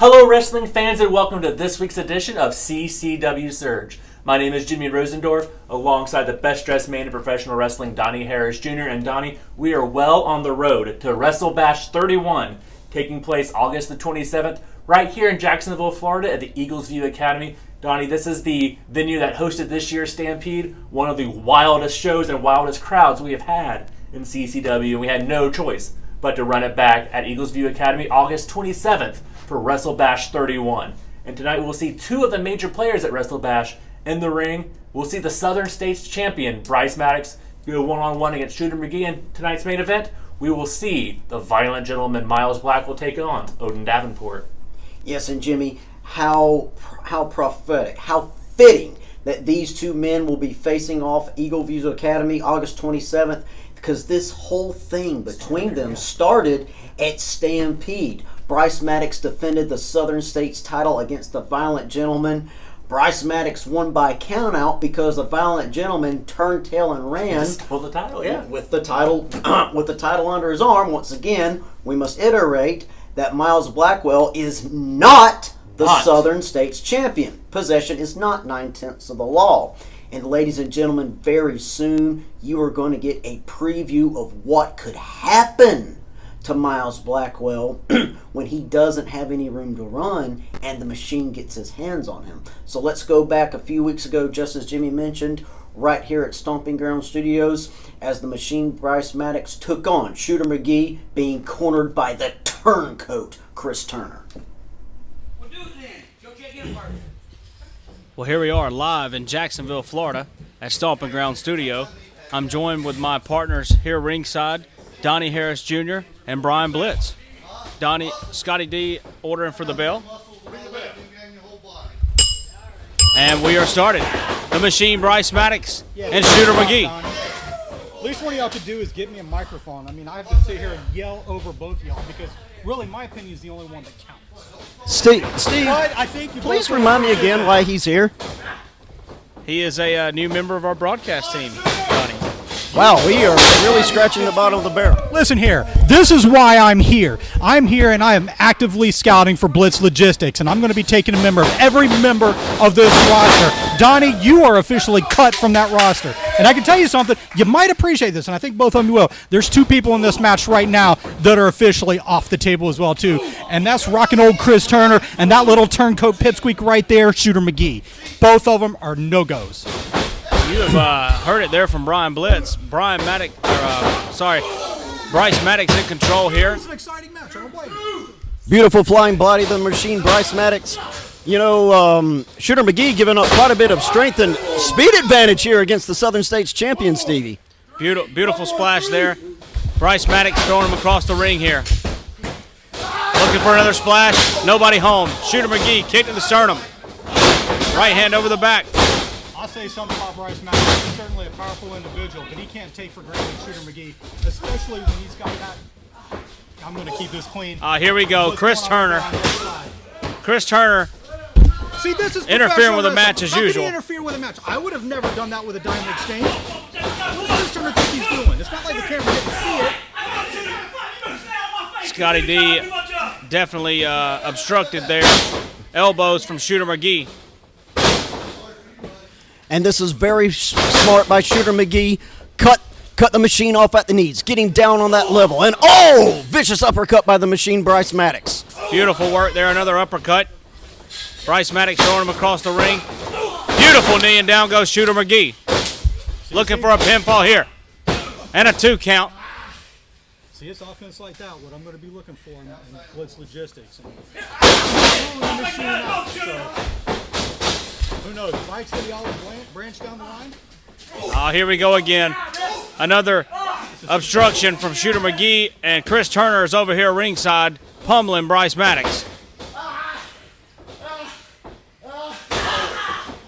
Hello wrestling fans and welcome to this week's edition of CCW Surge. My name is Jimmy Rosendorf, alongside the best dressed man in professional wrestling, Donnie Harris Jr. And Donnie, we are well on the road to Wrestle Bash 31, taking place August the 27th, right here in Jacksonville, Florida at the Eagles View Academy. Donnie, this is the venue that hosted this year's Stampede, one of the wildest shows and wildest crowds we have had in CCW, and we had no choice but to run it back at Eagles View Academy August 27th for Wrestle Bash 31. And tonight we'll see two of the major players at Wrestle Bash in the ring. We'll see the Southern States champion, Bryce Maddox, go one-on-one against Shooter McGee. In tonight's main event, we will see the violent gentleman Miles Blackwell take on Odin Davenport. Yes, and Jimmy, how prophetic, how fitting that these two men will be facing off Eagle View Academy August 27th, because this whole thing between them started at Stampede. Bryce Maddox defended the Southern States title against the Violent Gentleman. Bryce Maddox won by countout because the Violent Gentleman turned tail and ran. With the title, yeah. With the title under his arm. Once again, we must iterate that Miles Blackwell is not the Southern States champion. Possession is not 9/10 of the law. And ladies and gentlemen, very soon you are going to get a preview of what could happen to Miles Blackwell when he doesn't have any room to run and the machine gets his hands on him. So let's go back a few weeks ago, just as Jimmy mentioned, right here at Stomping Ground Studios, as the machine Bryce Maddox took on Shooter McGee, being cornered by the turncoat Chris Turner. Well, here we are live in Jacksonville, Florida at Stomping Ground Studio. I'm joined with my partners here ringside, Donnie Harris Jr. and Brian Blitz. Donnie, Scotty D ordering for the bell. And we are started. The machine, Bryce Maddox and Shooter McGee. At least one of y'all could do is get me a microphone. I mean, I have to sit here and yell over both of y'all because really my opinion is the only one that counts. Steve, but I think you please remind me again why he's here. He is a new member of our broadcast team, Donnie. Wow, we are really scratching the bottom of the barrel. Listen here, this is why I'm here. I'm here and I am actively scouting for Blitz Logistics, and I'm going to be taking a member of every member of this roster. Donnie, you are officially cut from that roster. And I can tell you something, you might appreciate this, and I think both of them will. There's two people in this match right now that are officially off the table as well, too. And that's rockin' old Chris Turner and that little turncoat pipsqueak right there, Shooter McGee. Both of them are no-goes. You have heard it there from Brian Blitz. Bryce Maddox in control here. It's an exciting match. I don't blame you. Beautiful flying body, the machine, Bryce Maddox. You know, Shooter McGee giving up quite a bit of strength and speed advantage here against the Southern States champion, Stevie. Beautiful splash there. Bryce Maddox throwing him across the ring here. Looking for another splash. Nobody home. Shooter McGee kicked to the sternum. Right hand over the back. I'll say something about Bryce Maddox. He's certainly a powerful individual, but he can't take for granted Shooter McGee, especially when he's got that. I'm going to keep this clean. Here we go. Chris Turner. Chris Turner. See, this is interfering with the match as usual. How can he interfere with a match? I would have never done that with a Diamond Exchange. What does Chris Turner think he's doing? It's not like the camera didn't see it. Scotty D definitely obstructed there. Elbows from Shooter McGee. And this is very smart by Shooter McGee. Cut the machine off at the knees, getting down on that level. And vicious uppercut by the machine, Bryce Maddox. Beautiful work there, another uppercut. Bryce Maddox throwing him across the ring. Beautiful knee, and down goes Shooter McGee. Looking for a pinfall here. And a 2 count. See, it's offense like that, what I'm going to be looking for in Blitz Logistics. Who knows? Mike's going to be all branch down the line. Here we go again. Another obstruction from Shooter McGee, and Chris Turner is over here ringside pummeling Bryce Maddox.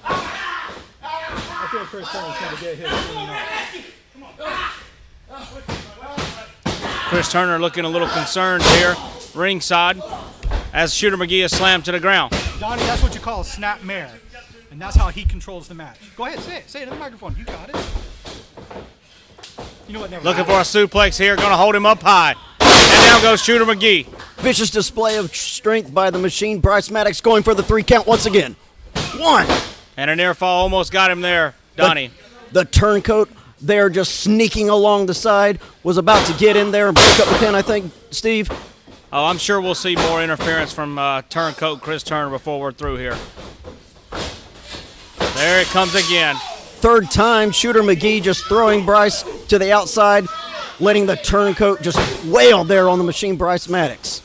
I feel Chris Turner's going to get his soon enough. Chris Turner looking a little concerned here ringside as Shooter McGee is slammed to the ground. Donnie, that's what you call a snap mare. And that's how he controls the match. Go ahead, say it. Say it in the microphone. You got it. You know what? Never Looking for a suplex here. Going to hold him up high. And down goes Shooter McGee. Vicious display of strength by the machine. Bryce Maddox going for the 3 count once again. 1. And a near fall almost got him there, Donnie. The turncoat there just sneaking along the side, was about to get in there and break up the pin, I think, Steve. Oh, I'm sure we'll see more interference from turncoat Chris Turner before we're through here. There it comes again. 3rd time, Shooter McGee just throwing Bryce to the outside, letting the turncoat just wail there on the machine, Bryce Maddox.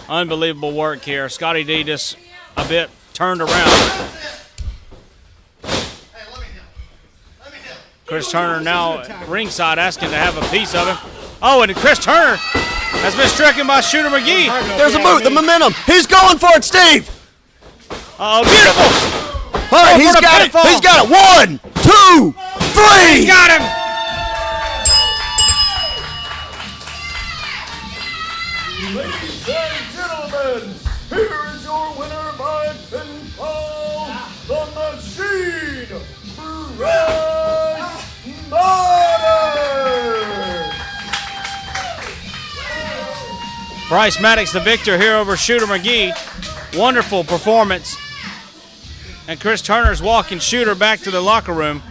Unbelievable work here. Scotty D just a bit turned around. Chris Turner now ringside asking to have a piece of him. Oh, and Chris Turner has been stricken by Shooter McGee. There's a boot, the momentum. He's going for it, Steve. Oh, beautiful. All right, he's got it. He's got it. 1, 2, 3. He's got him. Ladies and gentlemen, here is your winner by pinfall, the machine, Bryce Maddox. Bryce Maddox, the victor here over Shooter McGee. Wonderful performance. And Chris Turner's walking Shooter back to the locker room.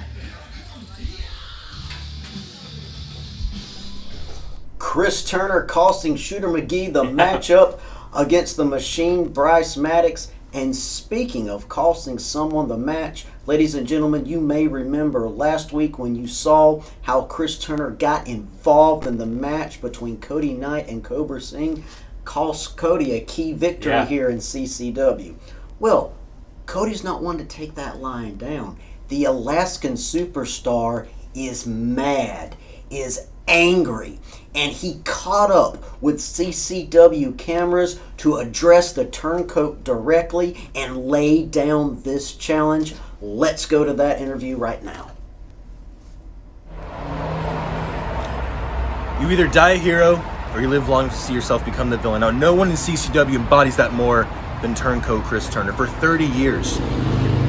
Chris Turner costing Shooter McGee the matchup against the machine, Bryce Maddox. And speaking of costing someone the match, ladies and gentlemen, you may remember last week when you saw how Chris Turner got involved in the match between Cody Knight and Cobra Singh, cost Cody a key victory here in CCW. Well, Cody's not one to take that lying down. The Alaskan superstar is mad, is angry, and he caught up with CCW cameras to address the turncoat directly and lay down this challenge. Let's go to that interview right now. You either die a hero or you live long to see yourself become the villain. Now, no one in CCW embodies that more than turncoat Chris Turner. For 30 years,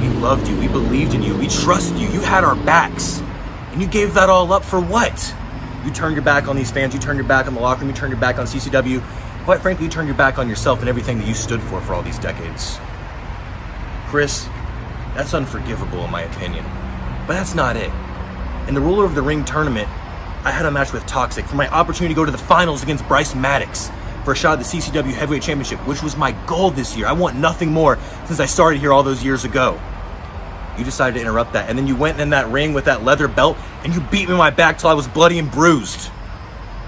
we loved you, we believed in you, we trusted you, you had our backs. And you gave that all up for what? You turned your back on these fans, you turned your back on the locker room, you turned your back on CCW. Quite frankly, you turned your back on yourself and everything that you stood for all these decades. Chris, that's unforgivable in my opinion. But that's not it. In the Ruler of the Ring tournament, I had a match with Toxic for my opportunity to go to the finals against Bryce Maddox for a shot at the CCW Heavyweight Championship, which was my goal this year. I want nothing more since I started here all those years ago. You decided to interrupt that, and then you went in that ring with that leather belt, and you beat me in my back till I was bloody and bruised.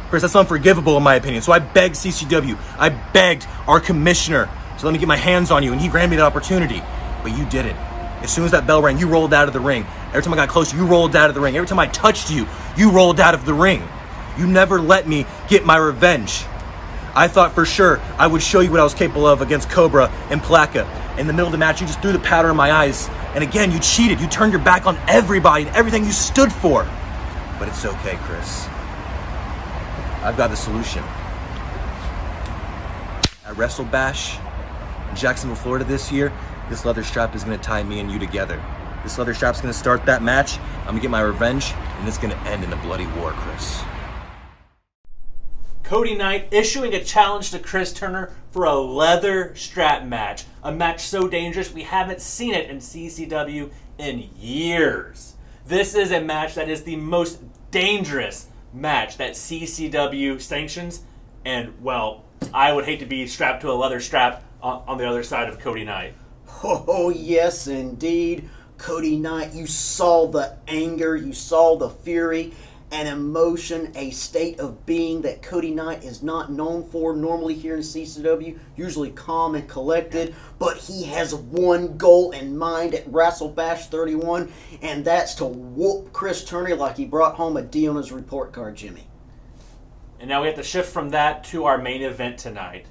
Chris, that's unforgivable in my opinion. So I begged CCW, I begged our commissioner to let me get my hands on you, and he granted me that opportunity. But you didn't. As soon as that bell rang, you rolled out of the ring. Every time I got closer, you rolled out of the ring. Every time I touched you, you rolled out of the ring. You never let me get my revenge. I thought for sure I would show you what I was capable of against Cobra and Plaka. In the middle of the match, you just threw the powder in my eyes. And again, you cheated. You turned your back on everybody and everything you stood for. But it's okay, Chris. I've got the solution. At Wrestle Bash in Jacksonville, Florida this year, this leather strap is going to tie me and you together. This leather strap's going to start that match. I'm going to get my revenge, and it's going to end in a bloody war, Chris. Cody Knight issuing a challenge to Chris Turner for a leather strap match. A match so dangerous we haven't seen it in CCW in years. This is a match that is the most dangerous match that CCW sanctions. And, well, I would hate to be strapped to a leather strap on the other side of Cody Knight. Oh, yes, indeed. Cody Knight, you saw the anger, you saw the fury, an emotion, a state of being that Cody Knight is not known for normally here in CCW, usually calm and collected, but he has one goal in mind at Wrestle Bash 31, and that's to whoop Chris Turner like he brought home a D on his report card, Jimmy. And now we have to shift from that to our main event tonight,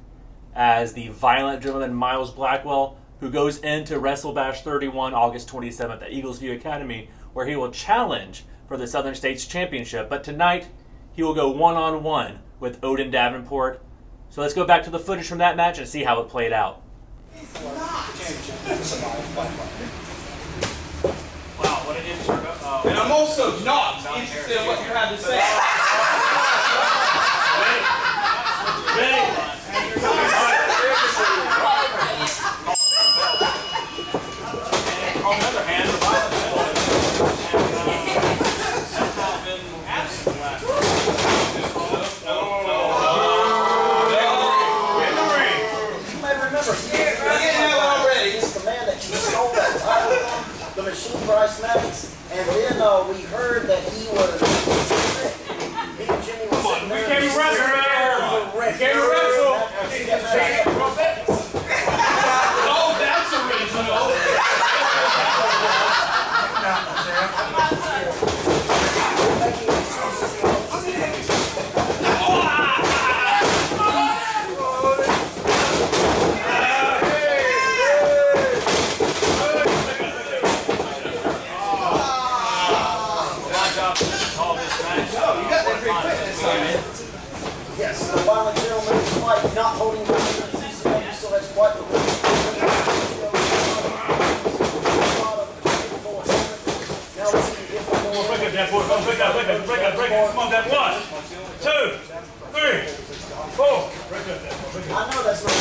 as the violent gentleman Miles Blackwell, who goes into Wrestle Bash 31 August 27th at Eagles View Academy, where he will challenge for the Southern States Championship. But tonight, he will go one-on-one with Odin Davenport. So let's go back to the footage from that match and see how it played out. Wow, what an insert. And I'm also not interested in what you have to say. On the other hand, the violence somehow been absent the last You may remember, he's the man that you stole that title from, the Machine Bryce Maddox, and then we heard that he was sick. Me and Jimmy was sitting there. We can't wrestle, man. We can't wrestle. Oh, that's original. Yes, the violent gentleman is fight, not holding the CCW, so that's quite the now let's see if the more. Break it, Dad, boy. Break it. Come on, Dad. 1, 2, 3, 4. Break it, Dad. I know that's not.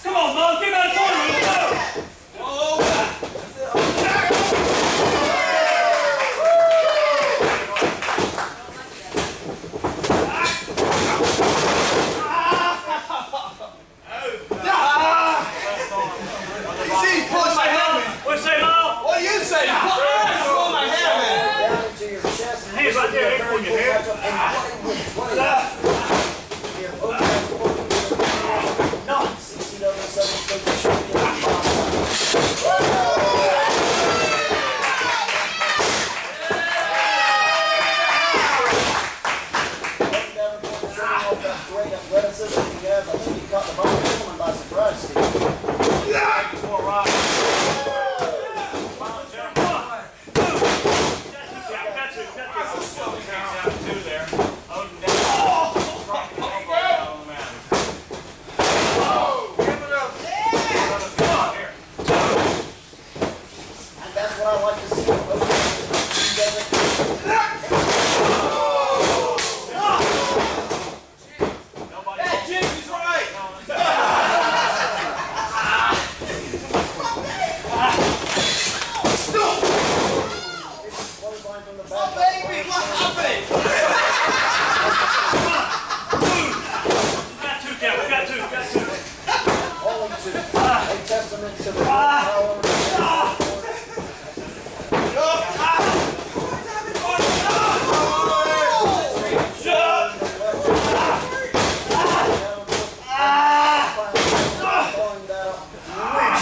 Come on, Mom. Get out of the corner. Let's go. He's pulling my helmet. What you say, Mom? What do you say? Pull my helmet. Down into your chest. Hands right there. Ain't pulling your hair. Not CCW Southern State Champion. Davenport showing off that great athleticism he has. I think he caught the ball gentleman by surprise. Four rock. Two there. Odin down. And that's what I like to see. He doesn't. Jimmy's right. Clothesline from the back. Oh, baby, what happened? Got two, Cap. Got two. Only two. A testament to the power.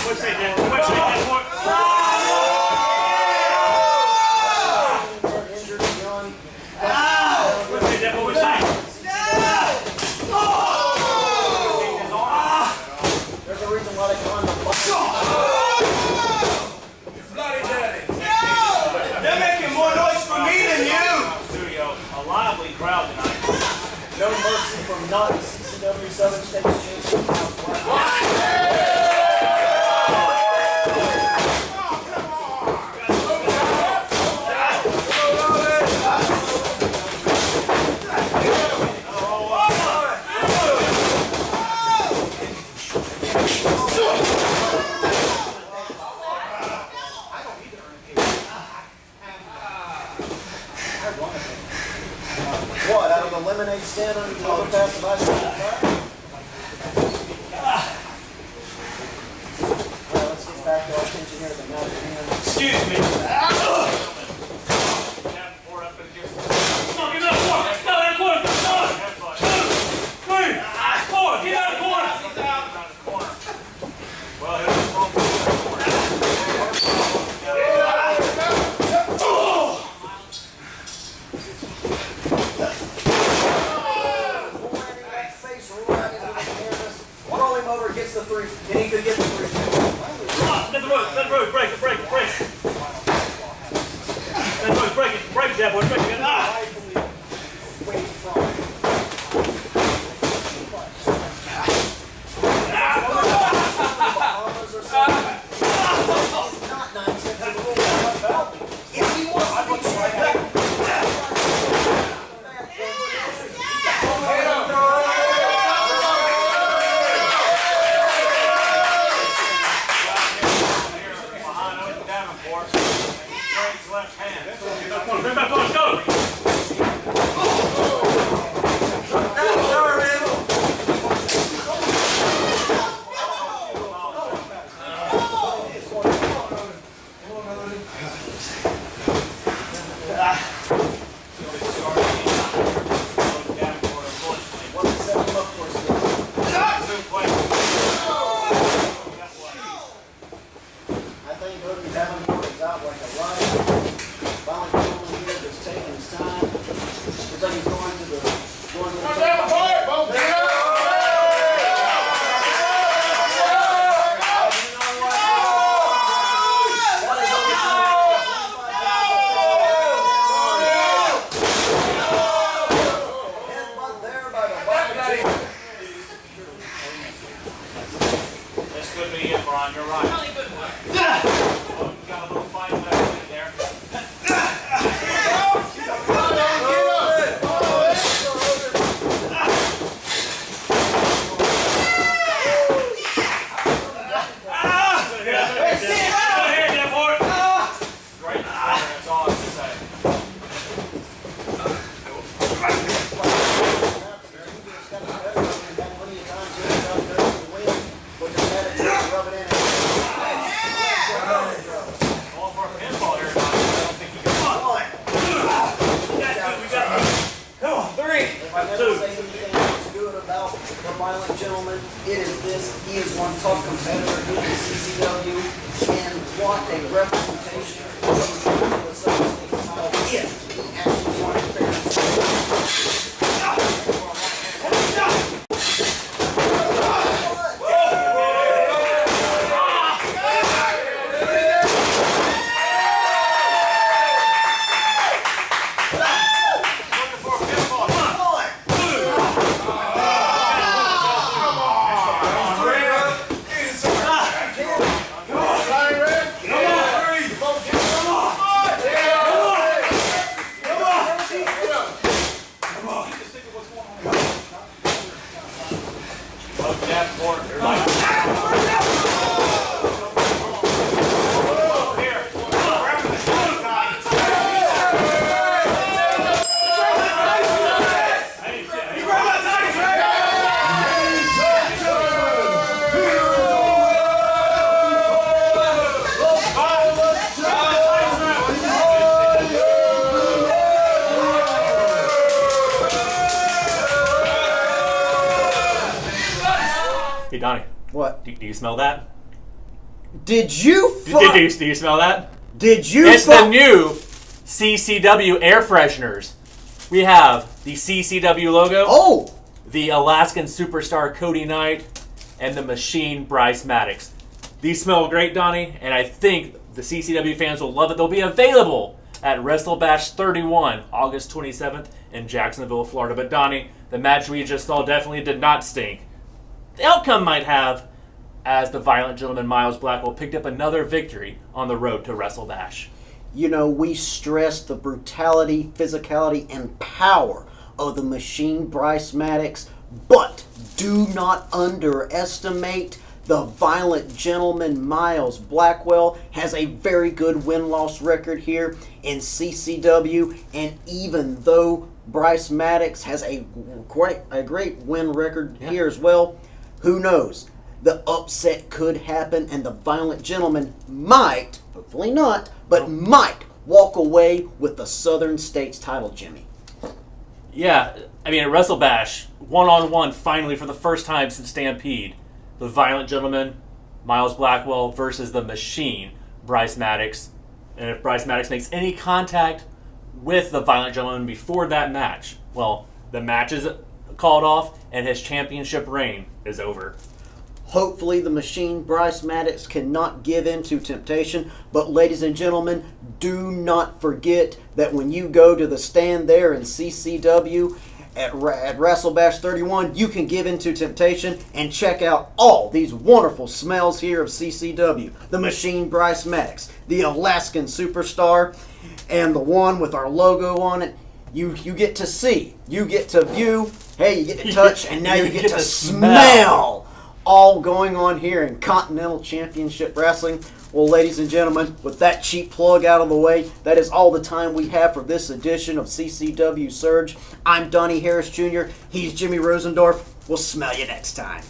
What's that, Dad? What's that, boy? Injured and young. What's that, boy? What's that? There's a reason why they call him the Bloody daddy. They're making more noise for me than you. Studio, a lively crowd tonight. No mercy from not CCW Southern States Champion. What, out of the lemonade stand on the overpass of I-75? Alright, let's get back to our attention here to the match at hand. Excuse me. Davenport up in here. Come on, get out of the corner. Get out of the corner. Come on. 2, 3, 4. Get out of the corner. He's out of the corner. Well, here's the wrong Roll him over, gets the three, and he could get the three. Come on, let the road, break it. Let the road, break it, Jab boy, break it. Wait from. Bahamas or something. Bring back on, go! I think Odin Davenport is out like a lion. Violent gentleman here that's taking his time. Looks like he's going to the This could be it, Brian. You're right. Oh, you got a little fight left there. Go ahead, Davenport. Great. That's all I have to say. All for a pinfall here, Donnie. I don't think you If I never say anything that's good about the violent gentleman, it is this. He is one tough competitor in the CCW, and what a representation of the Southern States title if he actually won it fair. looking for a pinfall. Come on. Davenport. Hey, Donnie, What? do you smell that? Did you Do fuck? you smell that? Did you It's the fuck? new CCW air fresheners. We have the CCW logo, Oh! the Alaskan superstar Cody Knight, and the Machine Bryce Maddox. These smell great, Donnie, and I think the CCW fans will love it. They'll be available at WrestleBash 31, August 27th in Jacksonville, Florida. But Donnie, the match we just saw definitely did not stink. The outcome might have, as the Violent Gentleman Miles Blackwell picked up another victory on the road to WrestleBash. You know, we stress the brutality, physicality, and power of the Machine Bryce Maddox, but do not underestimate the Violent Gentleman Miles Blackwell. Has a very good win-loss record here in CCW, and even though Bryce Maddox has a great win record here as well, who knows? The upset could happen, and the Violent Gentleman might, hopefully not, but might walk away with the Southern States title, Jimmy. Yeah, I mean, at WrestleBash, one-on-one, finally, for the first time since Stampede, the Violent Gentleman, Miles Blackwell, versus the Machine, Bryce Maddox. And if Bryce Maddox makes any contact with the Violent Gentleman before that match, well, the match is called off, and his championship reign is over. Hopefully the Machine Bryce Maddox cannot give in to temptation. But ladies and gentlemen, do not forget that when you go to the stand there in CCW at WrestleBash 31, you can give in to temptation and check out all these wonderful smells here of CCW. The Machine Bryce Maddox, the Alaskan Superstar, and the one with our logo on it. You get to see, you get to view, hey, you get to touch, and now you get to smell. All going on here in Continental Championship Wrestling. Well, ladies and gentlemen, with that cheap plug out of the way, that is all the time we have for this edition of CCW Surge. I'm Donnie Harris Jr. He's Jimmy Rosendorf. We'll smell you next time.